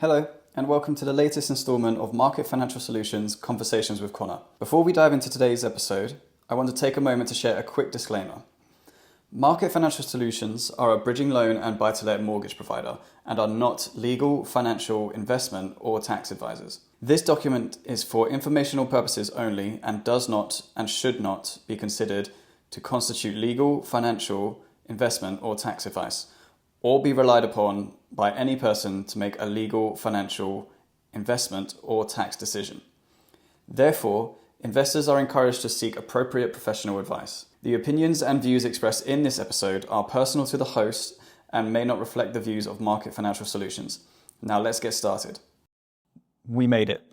Hello, and welcome to the latest instalment of Market Financial Solutions Conversations with Connor. Before we dive into today's episode, I want to take a moment to share a quick disclaimer. Market Financial Solutions are a bridging loan and buy-to-let mortgage provider and are not legal, financial, investment, or tax advisors. This document is for informational purposes only and does not and should not be considered to constitute legal, financial, investment, or tax advice, or be relied upon by any person to make a legal, financial, investment, or tax decision. Therefore, investors are encouraged to seek appropriate professional advice. The opinions and views expressed in this episode are personal to the host and may not reflect the views of Market Financial Solutions. Now let's get started. We made it.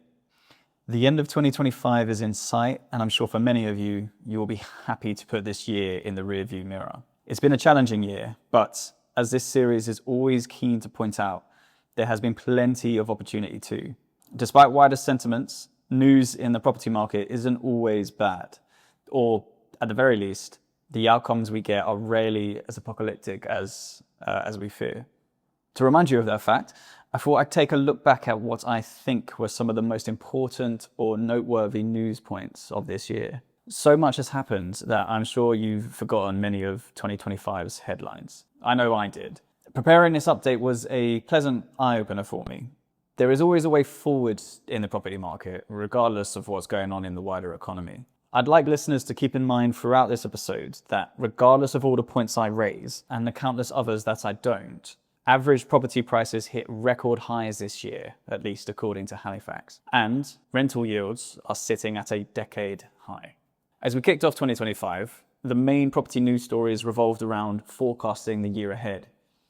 The end of 2025 is in sight, and I'm sure for many of you, you will be happy to put this year in the rearview mirror. It's been a challenging year, but as this series is always keen to point out, there has been plenty of opportunity too. Despite wider sentiments, news in the property market isn't always bad, or at the very least, the outcomes we get are rarely as apocalyptic as we fear. To remind you of that fact, I thought I'd take a look back at what I think were some of the most important or noteworthy news points of this year. So much has happened that I'm sure you've forgotten many of 2025's headlines. I know I did. Preparing this update was a pleasant eye-opener for me. There is always a way forward in the property market, regardless of what's going on in the wider economy. I'd like listeners to keep in mind throughout this episode that regardless of all the points I raise, and the countless others that I don't, average property prices hit record highs this year, at least according to Halifax, and rental yields are sitting at a decade high. As we kicked off 2025, the main property news stories revolved around forecasting the year ahead.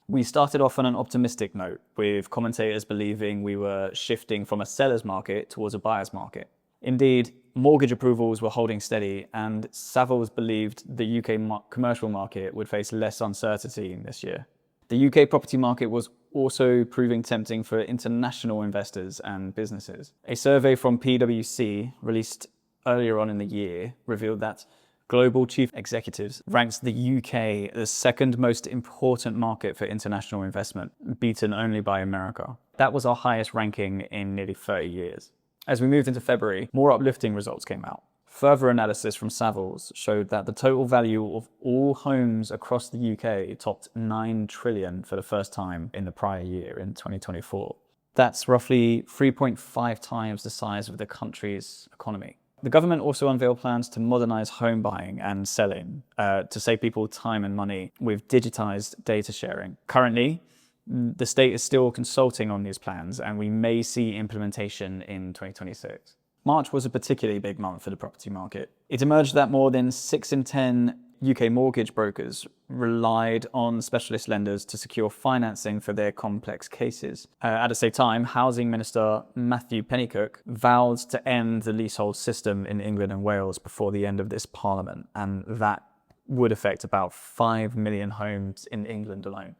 We started off on an optimistic note, with commentators believing we were shifting from a seller's market towards a buyer's market. Indeed, mortgage approvals were holding steady, and Savills believed the UK commercial market would face less uncertainty this year. The UK property market was also proving tempting for international investors and businesses. A survey from PwC, released earlier on in the year, revealed that Global Chief Executives ranks the UK the second most important market for international investment, beaten only by America. That was our highest ranking in nearly 30 years. As we moved into February, more uplifting results came out. Further analysis from Savills showed that the total value of all homes across the UK topped 9 trillion for the first time in the prior year, in 2024. That's roughly 3.5 times the size of the country's economy. The government also unveiled plans to modernise home buying and selling to save people time and money with digitised data sharing. Currently, the state is still consulting on these plans, and we may see implementation in 2026. March was a particularly big month for the property market. It emerged that more than 6 in 10 UK mortgage brokers relied on specialist lenders to secure financing for their complex cases. At the same time, Housing Minister Matthew Pennycook vowed to end the leasehold system in England and Wales before the end of this parliament, and that would affect about 5 million homes in England alone.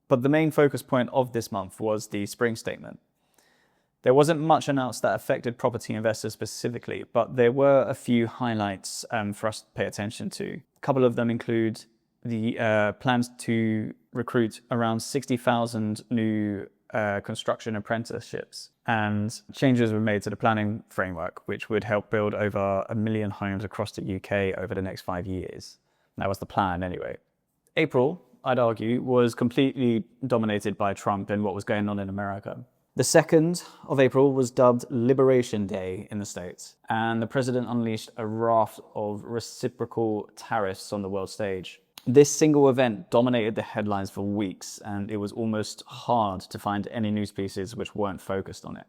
But the main focus point of this month was the spring statement. There wasn't much announced that affected property investors specifically, but there were a few highlights for us to pay attention to. A couple of them include the plans to recruit around 60,000 new construction apprenticeships, and changes were made to the planning framework, which would help build over 1 million homes across the UK over the next 5 years. That was the plan anyway. April, I'd argue, was completely dominated by Trump and what was going on in America. The 2nd of April was dubbed Liberation Day in the States, and the president unleashed a raft of reciprocal tariffs on the world stage. This single event dominated the headlines for weeks, and it was almost hard to find any news pieces which weren't focused on it.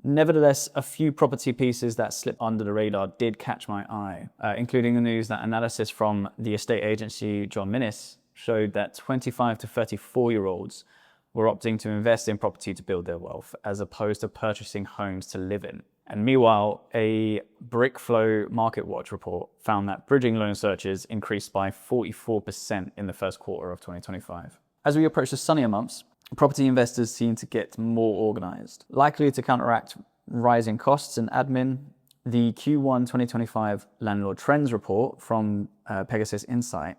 Nevertheless, a few property pieces that slipped under the radar did catch my eye, including the news that analysis from the estate agency John Minnis showed that 25 to 34-year-olds were opting to invest in property to build their wealth, as opposed to purchasing homes to live in. And meanwhile, a Brickflow Market Watch report found that bridging loan searches increased by 44% in the first quarter of 2025. As we approach the sunnier months, property investors seem to get more organised. Likely to counteract rising costs and admin, the Q1 2025 Landlord Trends report from Pegasus Insight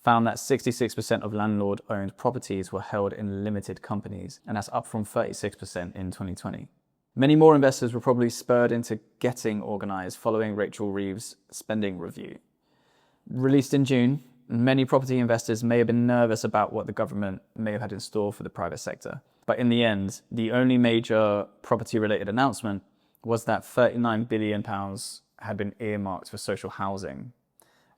found that 66% of landlord-owned properties were held in limited companies, and that's up from 36% in 2020. Many more investors were probably spurred into getting organised following Rachel Reeve's spending review. Released in June, many property investors may have been nervous about what the government may have had in store for the private sector. But in the end, the only major property-related announcement was that £39 billion had been earmarked for social housing.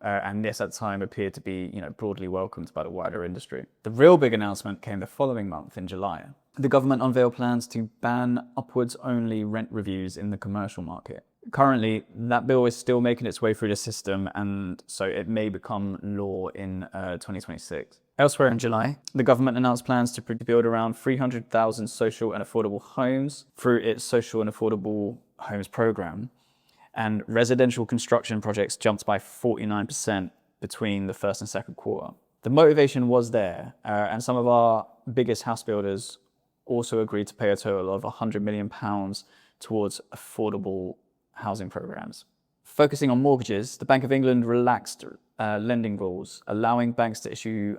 And this at the time appeared to be broadly welcomed by the wider industry. The real big announcement came the following month in July. The government unveiled plans to ban upwards-only rent reviews in the commercial market. Currently, that bill is still making its way through the system, and so it may become law in 2026. Elsewhere in July, the government announced plans to build around 300,000 social and affordable homes through its Social and Affordable Homes Programme, and residential construction projects jumped by 49% between the first and second quarter. The motivation was there, and some of our biggest house builders also agreed to pay a total of £100 million towards affordable housing programs. Focusing on mortgages, the Bank of England relaxed lending rules, allowing banks to issue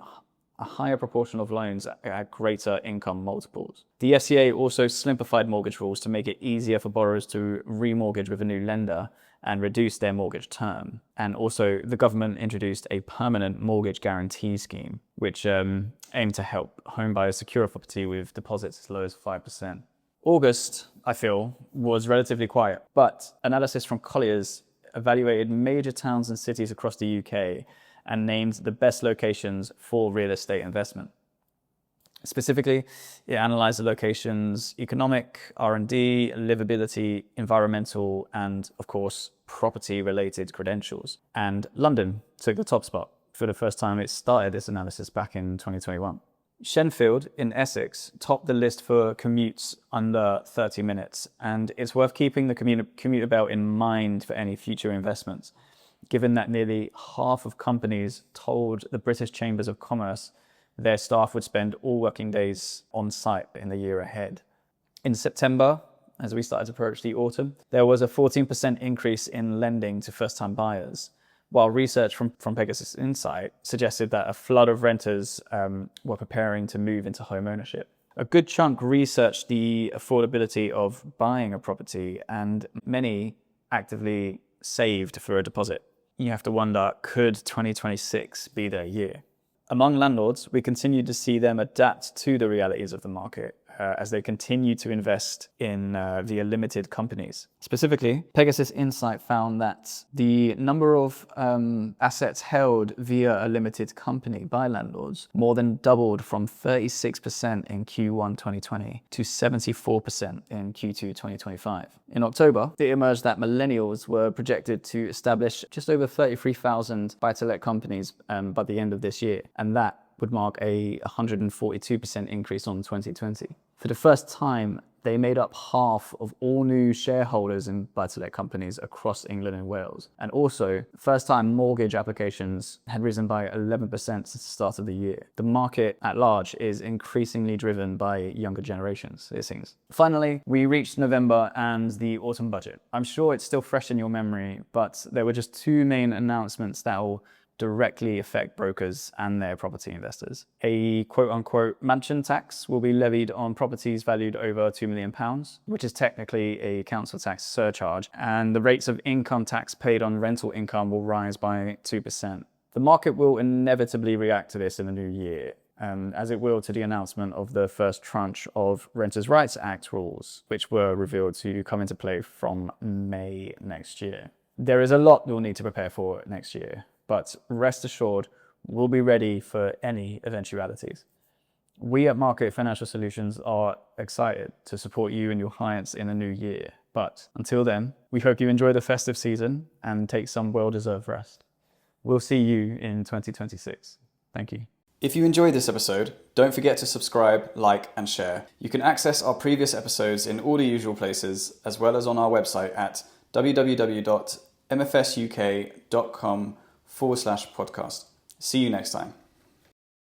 a higher proportion of loans at greater income multiples. The FCA also simplified mortgage rules to make it easier for borrowers to remortgage with a new lender and reduce their mortgage term. And also, the government introduced a permanent mortgage guarantee scheme, which aimed to help home buyers secure a property with deposits as low as 5%. August, I feel, was relatively quiet, but analysis from Colliers evaluated major towns and cities across the UK and named the best locations for real estate investment. Specifically, it analysed the locations' economic, R&D, livability, environmental, and, of course, property-related credentials. And London took the top spot. For the first time, it started this analysis back in 2021. Shenfield in Essex topped the list for commutes under 30 minutes, and it's worth keeping the commuter belt in mind for any future investments, given that nearly half of companies told the British Chambers of Commerce their staff would spend all working days on site in the year ahead. In September, as we started to approach the autumn, there was a 14% increase in lending to first-time buyers, while research from Pegasus Insight suggested that a flood of renters were preparing to move into home ownership. A good chunk researched the affordability of buying a property, and many actively saved for a deposit. You have to wonder, could 2026 be their year? Among landlords, we continue to see them adapt to the realities of the market as they continue to invest in via limited companies. Specifically, Pegasus Insight found that the number of assets held via a limited company by landlords more than doubled from 36% in Q1 2020 to 74% in Q2 2025. In October, it emerged that millennials were projected to establish just over 33,000 buy-to-let companies by the end of this year, and that would mark a 142% increase on 2020. For the first time, they made up half of all new shareholders in buy-to-let companies across England and Wales. And also, first-time mortgage applications had risen by 11% since the start of the year. The market at large is increasingly driven by younger generations, it seems. Finally, we reached November and the autumn budget. I'm sure it's still fresh in your memory, but there were just two main announcements that will directly affect brokers and their property investors. A quote-unquote mansion tax will be levied on properties valued over £2 million, which is technically a council tax surcharge, and the rates of income tax paid on rental income will rise by 2%. The market will inevitably react to this in the new year, as it will to the announcement of the first tranche of Renters' Rights Act rules, which were revealed to come into play from May next year. There is a lot we'll need to prepare for next year, but rest assured, we'll be ready for any eventualities. We at Market Financial Solutions are excited to support you and your clients in the new year. But until then, we hope you enjoy the festive season and take some well-deserved rest. We'll see you in 2026. Thank you. If you enjoyed this episode, don't forget to subscribe, like, and share. You can access our previous episodes in all the usual places, as well as on our website at www.mfsuk.com/podcast. See you next time.